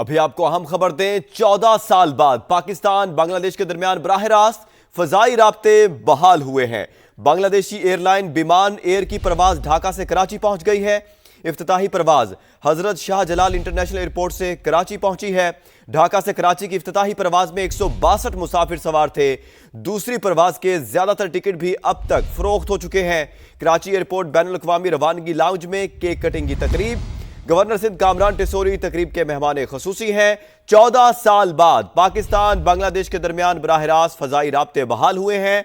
अभी आपको अहम खबर दें, 14 साल बाद पाकिस्तान बांग्लादेश के दरमियान बराह रास्त फजाई राब्ते बहाल हुए हैं। बांग्लादेशी एयरलाइन बिमान एयर की परवाज ढाका से कराची पहुंच गई है। इफ्तिताही परवाज हजरत शाह जलाल इंटरनेशनल एयरपोर्ट से कराची पहुंची है। ढाका से कराची की इफ्तिताही परवाज में 162 मुसाफिर सवार थे। दूसरी परवाज के ज्यादातर टिकट भी अब तक फरोख्त हो चुके हैं। कराची एयरपोर्ट बैनुल अक़वामी रवानगी लाउंज में केक कटिंग की तकरीब। गवर्नर सिंध कामरान टेसोरी तकरीब के मेहमान खसूसी हैं। 14 साल बाद पाकिस्तान बांग्लादेश के दरमियान बराह रास्त फजाई राब्ते बहाल हुए हैं।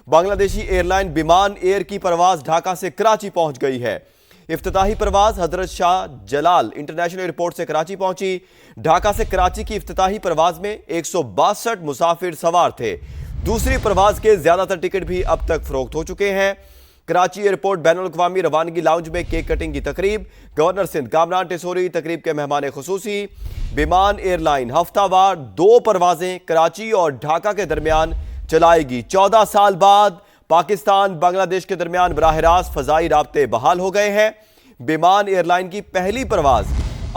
बांग्लादेशी एयरलाइन बिमान एयर की परवाज ढाका से कराची पहुंच गई है। इफ्तिताही परवाज हजरत शाह जलाल इंटरनेशनल एयरपोर्ट से कराची पहुंची। ढाका से कराची की इफ्तिताही परवाज में 162 मुसाफिर सवार थे। दूसरी परवाज के ज्यादातर टिकट भी अब तक फरोख्त हो चुके हैं। कराची एयरपोर्ट बैनुल अक़वामी रवानगी लाउंज में केक कटिंग की तकरीब। गवर्नर सिंध कामरान टेसोरी तकरीब के मेहमान खसूसी। बिमान एयरलाइन हफ्तावार 2 परवाजें कराची और ढाका के दरमियान चलाएगी। 14 साल बाद पाकिस्तान बांग्लादेश के दरमियान बराह रास्त फजाई राब्ते बहाल हो गए हैं। बिमान एयरलाइन की पहली परवाज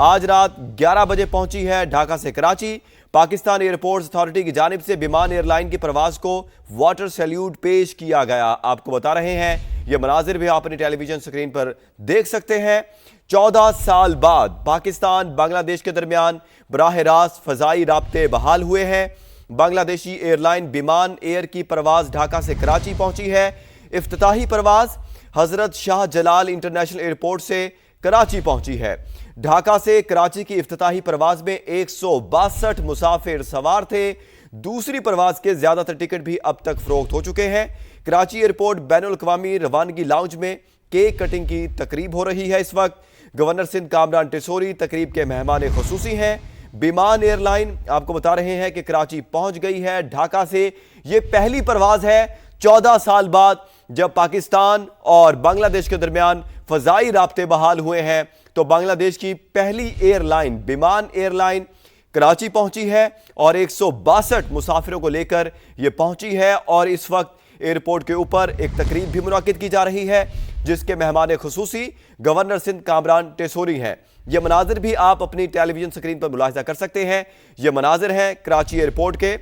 आज रात 11 बजे पहुंची है ढाका से कराची। पाकिस्तान एयरपोर्ट्स अथॉरिटी की जानिब से बिमान एयरलाइन की परवाज को वाटर सैल्यूट पेश किया गया। आपको बता रहे हैं, यह मनाजिर भी आप अपनी टेलीविजन स्क्रीन पर देख सकते हैं। 14 साल बाद पाकिस्तान बांग्लादेश के दरमियान बराह रास्त फजाई राब्ते बहाल हुए हैं। बांग्लादेशी एयरलाइन बिमान एयर की परवाज ढाका से कराची पहुंची है। इफ्तिताही परवाज हजरत शाह जलाल इंटरनेशनल एयरपोर्ट से कराची पहुंची है। ढाका से कराची की इफ्तिताही परवाज में 162 मुसाफिर सवार थे। दूसरी परवाज के ज्यादातर टिकट भी अब तक फरोख्त हो चुके हैं। कराची एयरपोर्ट बैनुल अक़वामी रवानगी लाउंज में केक कटिंग की तकरीब हो रही है। इस वक्त गवर्नर सिंध कामरान टेसोरी तकरीब के मेहमान खसूसी हैं। बिमान एयरलाइन आपको बता रहे हैं कि कराची पहुंच गई है ढाका से। यह पहली परवाज है 14 साल बाद जब पाकिस्तान और बांग्लादेश के दरमियान फजाई राब्ते बहाल हुए हैं। तो बांग्लादेश की पहली एयरलाइन बिमान एयरलाइन कराची पहुंची है और 162 मुसाफिरों को लेकर यह पहुंची है। और इस वक्त एयरपोर्ट के ऊपर एक तकरीब भी मुनाकिद की जा रही है जिसके मेहमान खसूसी गवर्नर सिंध कामरान टेसोरी हैं। यह मनाजिर भी आप अपनी टेलीविजन स्क्रीन पर मुलाहिजा कर सकते हैं। यह मनाजिर हैं कराची एयरपोर्ट के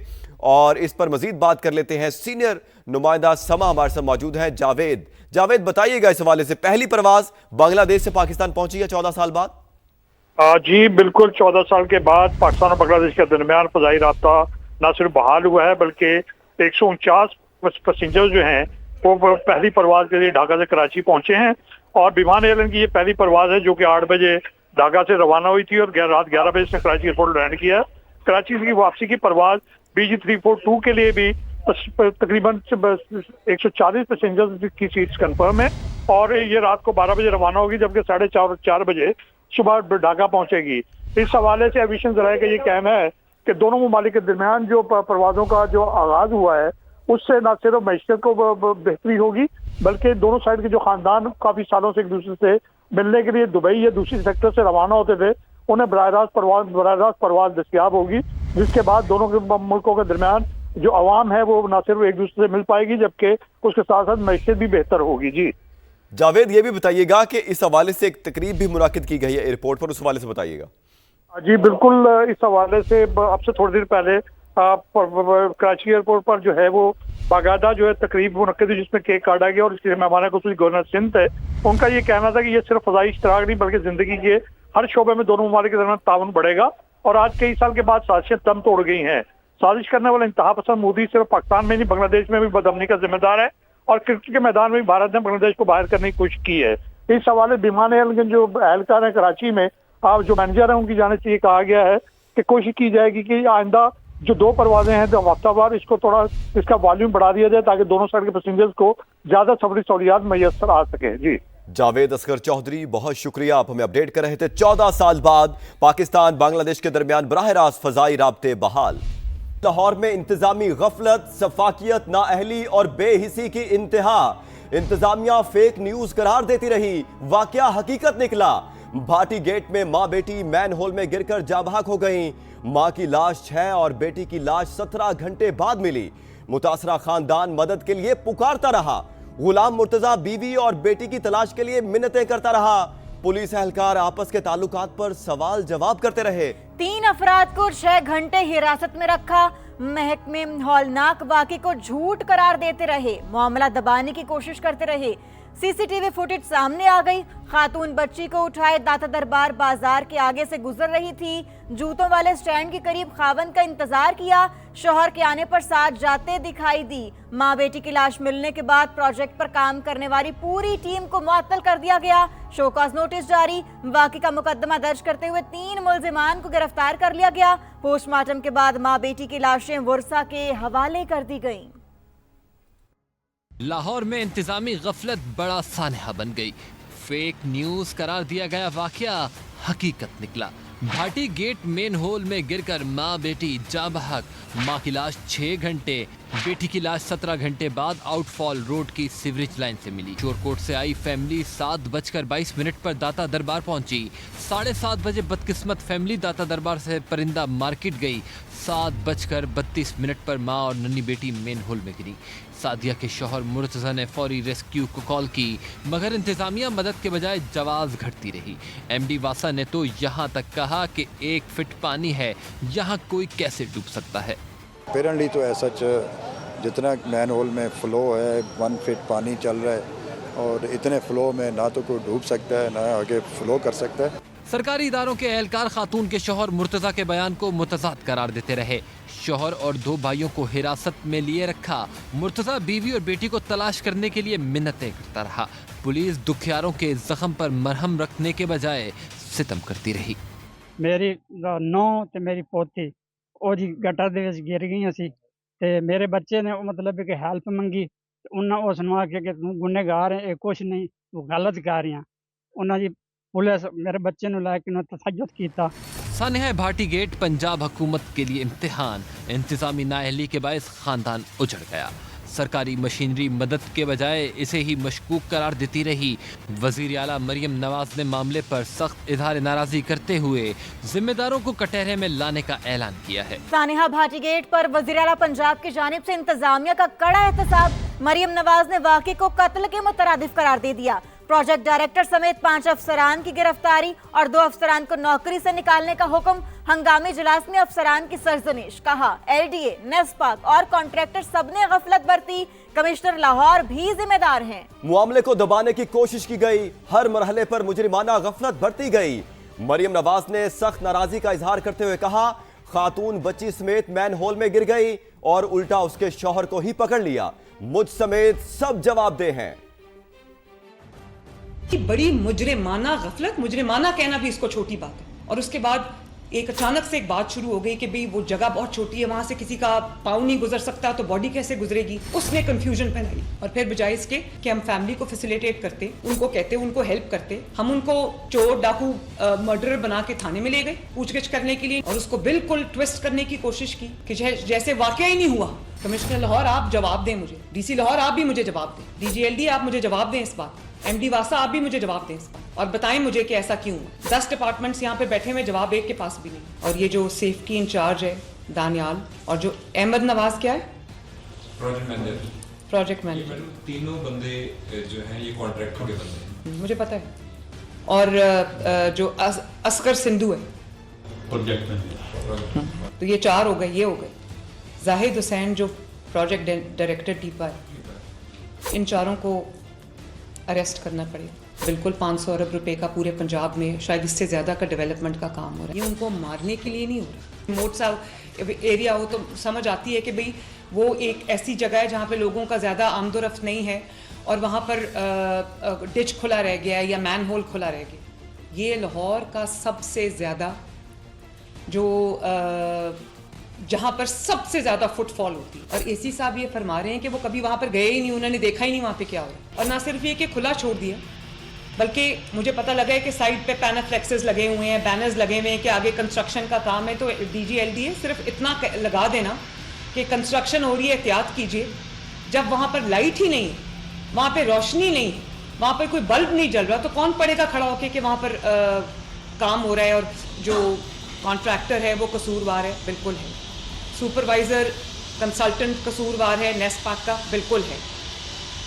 और इस पर मजीद बात कर लेते हैं। सीनियर नुमाइंदा समा हमारे साथ मौजूद हैं जावेद। जावेद, बताइएगा इस हवाले से, पहली परवाज बांग्लादेश से पाकिस्तान पहुंची है 14 साल बाद। जी बिल्कुल, 14 साल के बाद पाकिस्तान और बांग्लादेश के दरमियान फजाई राब्ता न सिर्फ बहाल हुआ है बल्कि 149 पैसेंजर जो हैं वो पहली परवाज के लिए ढाका से कराची पहुंचे हैं। और बिमान एयरलाइन की ये पहली परवाज है जो कि 8 बजे ढाका से रवाना हुई थी और रात 11 बजे से कराची एयरपोर्ट लैंड किया। कराची की वापसी की परवाज BG342 के लिए भी तकरीबन 140 पैसेंजर्स की सीट्स कंफर्म है और ये रात को 12 बजे रवाना होगी, जबकि 4:30 बजे सुबह ढाका पहुंचेगी। इस हवाले से एविएशन ज़राए का ये कहना है कि दोनों ममालिक के दरमियान जो परवाजों का जो आगाज हुआ है उससे न सिर्फ मैशियत को बेहतरी होगी बल्कि दोनों साइड के जो खानदान काफी सालों से एक दूसरे से मिलने के लिए दुबई या दूसरी सेक्टर से रवाना होते थे, उन्हें बराह रास्त परवाज दस्तियाब होगी, जिसके बाद दोनों के मुल्कों के दरमियान जो अवाम है वो न सिर्फ एक दूसरे से मिल पाएगी जबकि उसके साथ साथ मैशियत भी बेहतर होगी। जी जावेद, ये भी बताइएगा कि इस हवाले से एक तकरीब भी मुनाकिद की गई है एयरपोर्ट पर, उस हवाले से बताइएगा। जी बिल्कुल, इस हवाले से अब से थोड़ी देर पहले कराची एयरपोर्ट पर जो है वो बाकायदा जो है तकरीब मुनक्किद हुई जिसमें केक काटा गया और इसके मेहमान को गवर्नर सिंध है, उनका ये कहना था कि ये सिर्फ फजाई इश्तराक नहीं बल्कि जिंदगी के हर शोबे में दोनों ममालिक के दरमियान ताउन बढ़ेगा। और आज कई साल के बाद साजिशें दम तोड़ गई हैं। साजिश करने वाला इंतहा पसंद मोदी सिर्फ पाकिस्तान में नहीं बांग्लादेश में भी बदअमनी का जिम्मेदार है और क्रिकेट के मैदान में भी भारत ने बांग्लादेश को बाहर करने की कोशिश की है। इस हवाले बिमान एयरलाइन जो एहलकार है कराची में, आप जो मैनेजर है उनकी जाने से ये कहा गया है कि कोशिश की जाएगी कि आइंदा जो 2 परवाजें हैं हफ्तावार इसको थोड़ा इसका वॉल्यूम बढ़ा दिया जाए ताकि दोनों साइड के पैसेंजर्स को ज्यादा सफरी सहूलियात मैसर आ सके। जी जावेद अस्कर चौधरी, बहुत शुक्रिया, आप हमें अपडेट कर रहे थे। 14 साल बाद पाकिस्तान बांग्लादेश के दरमियान बराह रास्त फजाई राब्ते बहाल। लाहौर में इंतजामी गफलत, सफाकियत, नाअहली और बेहिसी की इंतहा। इंतजामिया फेक न्यूज करार देती रही, वाकया हकीकत निकला। भाटी गेट में मां बेटी मैन होल में गिरकर जाबाक हो गईं। मां की लाश 6 और बेटी की लाश 17 घंटे बाद मिली। मुतासरा खानदान मदद के लिए पुकारता रहा। गुलाम मुर्तजा बीवी और बेटी की तलाश के लिए मिन्नतें करता रहा। पुलिस एहलकार आपस के ताल्लुकात पर सवाल जवाब करते रहे। 3 अफराद को 6 घंटे हिरासत में रखा। महकमे हौलनाक वाक़े को झूठ करार देते रहे, मामला दबाने की कोशिश करते रहे। सीसीटीवी फुटेज सामने आ गई। खातून बच्ची को उठाए दाता दरबार बाजार के आगे से गुजर रही थी। जूतों वाले स्टैंड के करीब खावंद का इंतजार किया। शौहर के आने पर साथ जाते दिखाई दी। मां बेटी की लाश मिलने के बाद प्रोजेक्ट पर काम करने वाली पूरी टीम को मुअत्तल कर दिया गया। शोकॉज नोटिस जारी। वाक़े का मुकदमा दर्ज करते हुए 3 मुल्जिमान को गिरफ्तार कर लिया गया। पोस्टमार्टम के बाद मां बेटी की लाशें वर्सा के हवाले कर दी गईं। लाहौर में इंतजामी गफलत बड़ा सानहा बन गई। फेक न्यूज करार दिया गया वाकया हकीकत निकला। भाटी गेट मेन होल में गिरकर मां बेटी जाँ बहक। मां की लाश 6 घंटे, बेटी की लाश 17 घंटे बाद आउटफॉल रोड की सीवरेज लाइन से मिली। चोरकोट से आई फैमिली 7:22 पर दाता दरबार पहुंची। 7:30 बजे बदकिस्मत फैमिली दाता दरबार से परिंदा मार्केट गई। 7:32 पर मां और नन्ही बेटी मेन होल में गिरी। सादिया के शौहर मुर्तजा ने फौरी रेस्क्यू को कॉल की, मगर इंतजामिया मदद के बजाय जवाब घटती रही। एमडी वासा ने तो यहाँ तक कहा कि 1 फीट पानी है, यहाँ कोई कैसे डूब सकता है। अपेरेंटली तो ऐसा जितना मैन होल में फ्लो है 1 फीट पानी चल रहा है और इतने फ्लो में ना तो कोई डूब सकता है ना आगे फ्लो कर सकता है। सरकारी इदारों के एहलकार खातून के शौहर मुर्तजा के बयान को मुतजाद करार देते रहे। शौहर और 2 भाइयों को हिरासत में लिए रखा। मुर्तजा बीवी और बेटी को तलाश करने के लिए मिन्नतें करता रहा। पुलिस दुखियारों के जख्म पर मरहम रखने के बजाय सितम करती रही। मेरी नौ ते मेरी पोती ओदी गटर दे विच गिर गई सी ते मेरे बच्चे ने मतलब कि हेल्प मंगी। उन्हें उस सुनवा के कि तू गुनहगार है, कुछ नहीं, तू गलत कर रहा। उन्हें जी पुलिस मेरे बच्चे ने लाके तसज्जुद किया। सानेहा भाटी गेट पंजाब हुकूमत के लिए इम्तिहान। इंतजामी नाअहली के बायस खानदान उजड़ गया। सरकारी मशीनरी मदद के बजाय इसे ही मशकूक करार देती रही। वजीर आला मरियम नवाज ने मामले पर सख्त इजहार नाराजगी करते हुए जिम्मेदारों को कटहरे में लाने का ऐलान किया है। सानेहा भाटी गेट पर वजीर आला पंजाब की जानिब से इंतजामिया का कड़ा एहतसाब। मरियम नवाज ने वाक़े को कत्ल के मुतरादिफ करार दे दिया। प्रोजेक्ट डायरेक्टर समेत 5 अफसरान की गिरफ्तारी और 2 अफसरान को नौकरी से निकालने का हुक्म। हंगामी इजलास में अफसरान की सरजनिश। कहा LDA, नेस्पाक और कॉन्ट्रैक्टर सबने गफलत बरती। कमिश्नर लाहौर भी जिम्मेदार हैं। मामले को दबाने की कोशिश की गई। हर मरहले पर मुजरिमाना गफलत बरती गई। मरियम नवाज ने सख्त नाराजगी का इजहार करते हुए कहा, खातून बच्ची समेत मैन होल में गिर गई और उल्टा उसके शौहर को ही पकड़ लिया। मुझ समेत सब जवाबदेह हैं। बड़ी मुजरिमाना गफलत, मुजरिमाना कहना भी इसको छोटी बात है। और उसके बाद एक अचानक से एक बात शुरू हो गई कि भाई वो जगह बहुत छोटी है, वहां से किसी का पाँव नहीं गुजर सकता तो बॉडी कैसे गुजरेगी। उसने कंफ्यूजन फैलाई और फिर बजाय इसके कि हम फैमिली को फैसिलिटेट करते, उनको कहते, उनको हेल्प करते, हम उनको चोर डाकू मर्डरर बना के थाने में ले गए पूछगिछ करने के लिए और उसको बिल्कुल ट्विस्ट करने की कोशिश की कि जैसे वाकया ही नहीं हुआ। कमिश्नर लाहौर आप जवाब दें मुझे, DC लाहौर आप भी मुझे जवाब दें, DG LD आप मुझे जवाब दें इस बात, MD वासा आप भी मुझे जवाब दें इस बात और बताएं मुझे कि ऐसा क्यों हुआ। 10 डिपार्टमेंट्स यहाँ पे बैठे हुए, जवाब एक के पास भी नहीं। और ये जो सेफ्टी इंचार्ज है दानियाल और जो अहमद नवाज क्या है प्रोजेक्ट मैनेजर, तीनों बंदे जो हैं ये कॉन्ट्रैक्टर के बंदे हैं, मुझे पता है। और जो असगर सिंधु है प्रोजेक्ट मैनेजर, तो ये 4 हो गए, ये हो गए। जाहिद हुसैन जो प्रोजेक्ट डायरेक्टर टीपा है, इन 4 को अरेस्ट करना पड़ेगा। बिल्कुल 500 अरब रुपए का पूरे पंजाब में, शायद इससे ज़्यादा का डेवलपमेंट का काम हो रहा है। ये उनको मारने के लिए नहीं हो रहा। मोट सा एरिया हो तो समझ आती है कि भाई वो एक ऐसी जगह है जहाँ पे लोगों का ज़्यादा आमदोरफ्त नहीं है और वहाँ पर डिच खुला रह गया है या मैन होल खुला रह गया। ये लाहौर का सबसे ज़्यादा जो जहाँ पर सबसे ज़्यादा फुटफॉल होती है। और AC साहब ये फरमा रहे हैं कि वो कभी वहाँ पर गए ही नहीं, उन्होंने देखा ही नहीं वहाँ पे क्या हो रहा है। और ना सिर्फ ये कि खुला छोड़ दिया, बल्कि मुझे पता लगा है कि साइड पे पैनाफ्लेक्सेस लगे हुए हैं, बैनर्स लगे हुए हैं कि आगे कंस्ट्रक्शन का काम है। तो DG LDA सिर्फ इतना लगा देना कि कंस्ट्रक्शन हो रही है, एहतियात कीजिए। जब वहाँ पर लाइट ही नहीं, वहाँ पर रोशनी नहीं, वहाँ पर कोई बल्ब नहीं जल रहा, तो कौन पड़ेगा खड़ा होकर कि वहाँ पर काम हो रहा है। और जो कॉन्ट्रैक्टर है वो कसूरवार है, बिल्कुल है। सुपरवाइज़र कंसल्टेंट कसूरवार है, नेस्पाक का बिल्कुल है।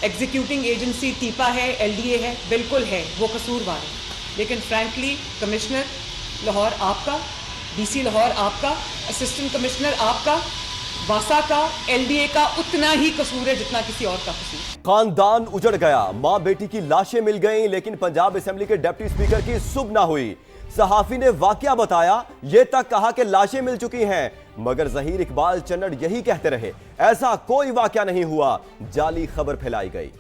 एग्जीक्यूटिंग एजेंसी टीपा है, LDA है, बिल्कुल है, वो कसूरवार है। लेकिन फ्रैंकली कमिश्नर लाहौर आपका, डीसी लाहौर आपका, असिस्टेंट कमिश्नर आपका, वासा का, एलडीए का उतना ही कसूर है जितना किसी और का कसूर। खानदान उजड़ गया, मां बेटी की लाशें मिल गईं, लेकिन पंजाब असेंबली के डिप्टी स्पीकर की सुबह ना हुई। सहाफी ने वाकया बताया, ये तक कहा कि लाशें मिल चुकी हैं, मगर जहीर इकबाल चन्नड़ यही कहते रहे, ऐसा कोई वाकया नहीं हुआ, जाली खबर फैलाई गई।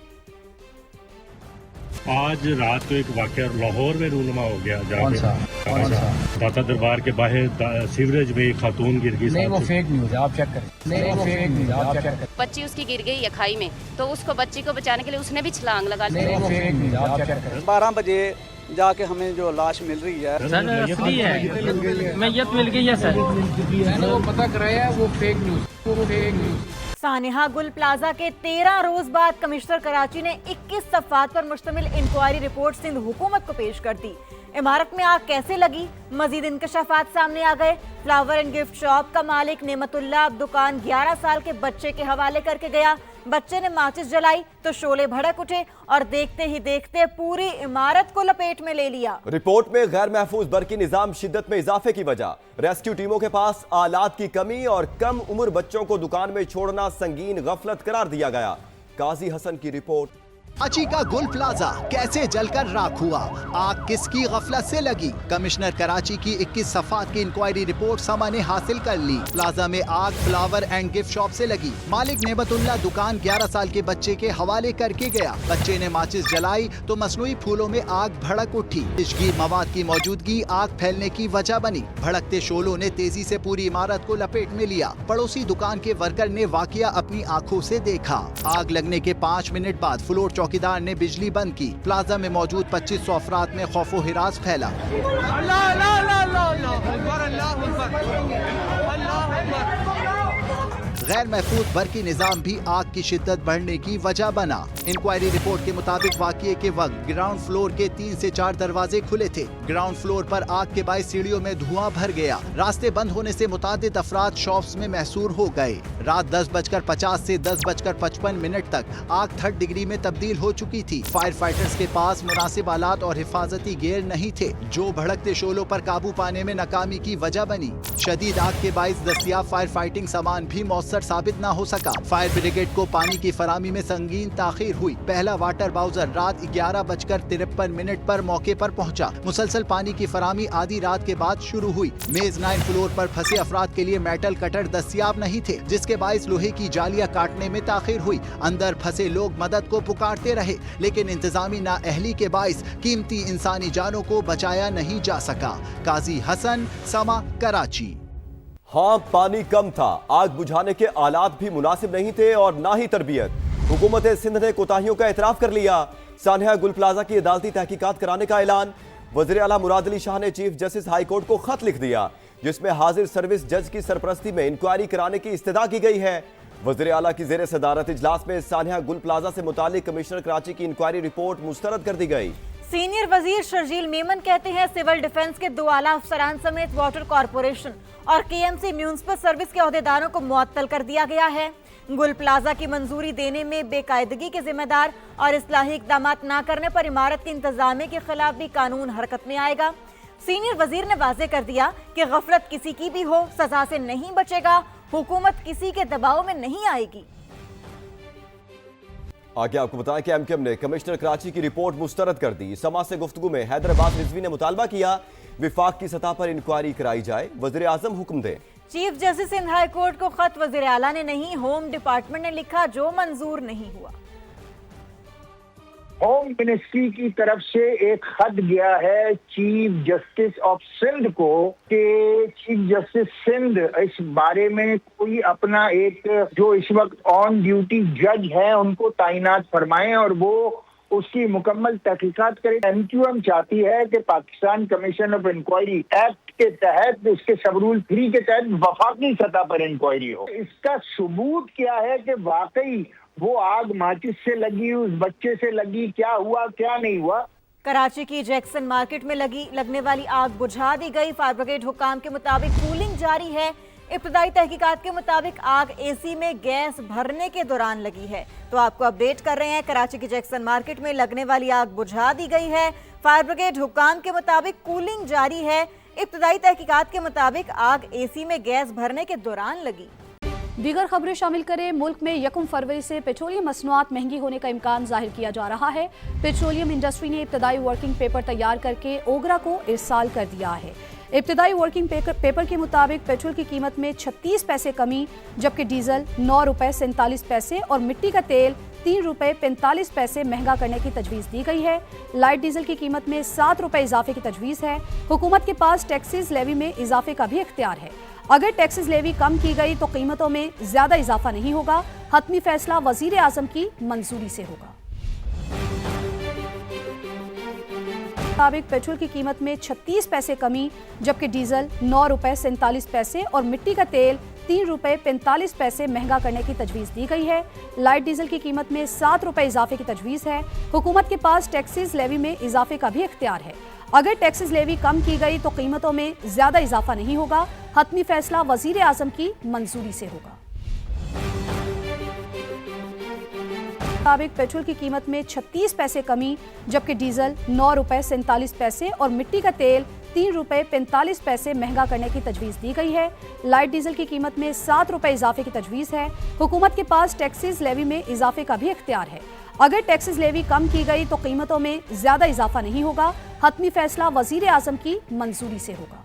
आज रात को एक वाकया लाहौर में रूनुमा हो गया, जहाँ दाता दरबार के बाहर सीवरेज में एक खातून गिर गई। नहीं, वो फेक न्यूज़ है, आप चेक करें। नहीं, वो फेक न्यूज़ है, आप चेक करें। बच्ची उसकी गिर गई है खाई में, तो उसको बच्ची को बचाने के लिए उसने भी छलांग लगा ली। नहीं, वो फेक न्यूज़ है, आप चेक करें। 12 बजे जाके हमें जो लाश मिल रही है सर फ्री है, मैयत मिल गई है सर, मैंने वो पता कराया, वो फेक न्यूज़, वो फेक न्यूज़। सानिहा गुल प्लाजा के 13 रोज बाद कमिश्नर कराची ने 21 सफ़ात पर मुश्तमिल इंक्वायरी रिपोर्ट सिंध हुकूमत को पेश कर दी। इमारत में आग कैसे लगी, मजीद इंकशाफात सामने आ गए। फ्लावर एंड गिफ्ट शॉप का मालिक नेमतुल्ला अब दुकान 11 साल के बच्चे के हवाले करके गया। बच्चे ने माचिस जलाई तो शोले भड़क उठे और देखते ही देखते पूरी इमारत को लपेट में ले लिया। रिपोर्ट में गैर महफूज बरकी निजाम शिद्दत में इजाफे की वजह, रेस्क्यू टीमों के पास आलात की कमी और कम उम्र बच्चों को दुकान में छोड़ना संगीन गफलत करार दिया गया। काजी हसन की रिपोर्ट। कराची का गुल प्लाजा कैसे जलकर राख हुआ, आग किसकी गफलत से लगी। कमिश्नर कराची की 21 सफ़ात की इंक्वायरी रिपोर्ट समा ने हासिल कर ली। प्लाजा में आग फ्लावर एंड गिफ्ट शॉप से लगी। मालिक नेमतुल्ला दुकान 11 साल के बच्चे के हवाले करके गया। बच्चे ने माचिस जलाई तो मसनूई फूलों में आग भड़क उठी। विषगीर मवाद की मौजूदगी आग फैलने की वजह बनी। भड़कते शोलों ने तेजी से पूरी इमारत को लपेट में लिया। पड़ोसी दुकान के वर्कर ने वाकया अपनी आंखों से देखा। आग लगने के 5 मिनट बाद फ्लोर चौकीदार ने बिजली बंद की। प्लाजा में मौजूद 2500 अफराद में खौफो हिरास फैला। गैर महफूज बरकी निजाम भी आग की शिद्दत बढ़ने की वजह बना। इंक्वायरी रिपोर्ट के मुताबिक वाकये के वक्त ग्राउंड फ्लोर के 3 से 4 दरवाजे खुले थे। ग्राउंड फ्लोर पर आग के बायस सीढ़ियों में धुआं भर गया। रास्ते बंद होने से मुतादिद अफराद शॉप्स में महसूर हो गए। रात 10:50 से 10:55 तक आग 3rd डिग्री में तब्दील हो चुकी थी। फायर फाइटर्स के पास मुनासिब आलात और हिफाजती गेयर नहीं थे, जो भड़कते शोलों पर काबू पाने में नाकामी की वजह बनी। शदीद आग के बायस दस्तियाब फायर फाइटिंग सामान भी मौसर साबित न हो सका। फायर ब्रिगेड को पानी की फरामी में संगीन ताखीर हुई। पहला वाटर बाउजर रात 11:53 पर मौके पर पहुंचा। मुसलसल पानी की फरामी आधी रात के बाद शुरू हुई। मेज 9 फ्लोर पर फंसे अफराद के लिए मेटल कटर दस्तियाब नहीं थे, जिसके बायस लोहे की जालियां काटने में ताखीर हुई। अंदर फंसे लोग मदद को पुकारते रहे, लेकिन इंतजामी नाअहली के बायस कीमती इंसानी जानों को बचाया नहीं जा सका। काजी हसन, समा, कराची। हाँ, पानी कम था, आग बुझाने के आलात भी मुनासिब नहीं थे और ना ही तरबियत। हुकूमत सिंध ने कोताहियों का एतराफ कर लिया। सानिया गुल प्लाजा की अदालती तहकीकात कराने का ऐलान। वज़ीर आला मुराद अली शाह ने चीफ जस्टिस हाई कोर्ट को खत लिख दिया, जिसमें हाजिर सर्विस जज की सरपरस्ती में इंक्वायरी कराने की इस्तदा की गई है। वज़ीर आला की ज़ेर सदारत इजलास में सानिया गुल प्लाजा से मुतालिक कमिश्नर कराची की इंक्वायरी रिपोर्ट मुस्तरद कर दी गई। सीनियर वजीर शर्जील मेमन कहते हैं सिविल डिफेंस के 2 आला अफसरान समेत वाटर कॉरपोरेशन और केएमसी म्यूनिसिपल सर्विस के अहदेदारों को मुअत्तल कर दिया गया है। गुल प्लाजा की मंजूरी देने में बेकायदगी के जिम्मेदार और इस्लाही इकदाम न करने पर इमारत की इंतजामिया के खिलाफ भी कानून हरकत में आएगा। सीनियर वजीर ने वाजे कर दिया कि गफलत किसी की भी हो, सजा से नहीं बचेगा। हुकूमत किसी के दबाव में नहीं आएगी। आगे आपको बताएं कि एमक्यूएम ने कमिश्नर कराची की रिपोर्ट मुस्तरद कर दी। समा से गुफ्तगू में हैदराबाद रिजवी ने मुतालबा किया विफाक की सतह पर इंक्वायरी कराई जाए, वज़ीर आज़म हुक्म दे। Chief justice Sindh high court को खत वज़ीर आला ने नहीं, होम डिपार्टमेंट ने लिखा, जो मंजूर नहीं हुआ। होम मिनिस्ट्री की तरफ से एक खत गया है चीफ जस्टिस ऑफ सिंध को कि चीफ जस्टिस सिंध इस बारे में कोई अपना एक जो इस वक्त ऑन ड्यूटी जज है उनको तैनात फरमाएं और वो उसकी मुकम्मल तहकीकात करें। एमक्यूएम चाहती है कि Pakistan commission of inquiry act के तहत उसके सब रूल 3 के तहत वफाकी सतह पर इंक्वायरी हो। इसका सबूत क्या है कि वाकई वो आग माचिस से लगी, उस बच्चे से लगी, क्या हुआ क्या नहीं हुआ। कराची की जैक्सन मार्केट में लगने वाली आग बुझा दी गई। फायर ब्रिगेड हुकाम के मुताबिक कूलिंग जारी है। इब्तदाई तहकीकात के मुताबिक आग एसी में गैस भरने के दौरान लगी है। तो आपको अपडेट कर रहे हैं, कराची की जैक्सन मार्केट में लगने वाली आग बुझा दी गई है। फायर ब्रिगेड हुक्काम के मुताबिक कूलिंग जारी है। इब्तदाई तहकीकात के मुताबिक आग एसी में गैस भरने के दौरान लगी। दीगर खबरें शामिल करें। मुल्क में 1 फरवरी से पेट्रोलियम मसनूआत महंगी होने का इम्कान जाहिर किया जा रहा है। पेट्रोलियम इंडस्ट्री ने इब्तदाई वर्किंग पेपर तैयार करके ओगरा को इरसाल कर दिया है। इब्तदाई वर्किंग पेपर के मुताबिक पेट्रोल की कीमत में 36 पैसे कमी, जबकि डीजल 9 रुपए 47 पैसे और मिट्टी का तेल 3 रुपए 45 पैसे महंगा करने की तजवीज़ दी गई है। लाइट डीजल की कीमत में 7 रुपए इजाफे की तजवीज़ है। हुकूमत के पास टैक्सेस लेवी में इजाफे का भी इख्तियार है। अगर टैक्सेस लेवी कम की गई तो कीमतों में ज्यादा इजाफा नहीं होगा। हतमी फैसला वजीर आजम की मंजूरी से होगा। मुताबिक पेट्रोल की कीमत में 36 पैसे कमी, जबकि डीजल 9 रुपए 47 पैसे और मिट्टी का तेल 3 रुपए 45 पैसे महंगा करने की तजवीज़ दी गई है। लाइट डीजल की कीमत में 7 रुपए इजाफे की तजवीज़ है। हुकूमत के पास टैक्सेस लेवी में इजाफे का भी इख्तियार है। अगर टैक्सेस लेवी कम की गई तो कीमतों में ज्यादा इजाफा नहीं होगा। हतमी फैसला वजीर आजम की मंजूरी से होगा। मुताबिक पेट्रोल की कीमत में 36 पैसे कमी, जबकि डीजल 9 रुपए 47 पैसे और मिट्टी का तेल 3 रुपए 45 पैसे महंगा करने की तजवीज़ दी गई है। लाइट डीजल की कीमत में 7 रुपए इजाफे की तजवीज़ है। हुकूमत के पास टैक्सेस लेवी में इजाफे का भी इख्तियार है। अगर टैक्सेस लेवी कम की गई तो कीमतों में ज्यादा इजाफा नहीं होगा। हतमी फैसला वजीर आजम की मंजूरी से होगा।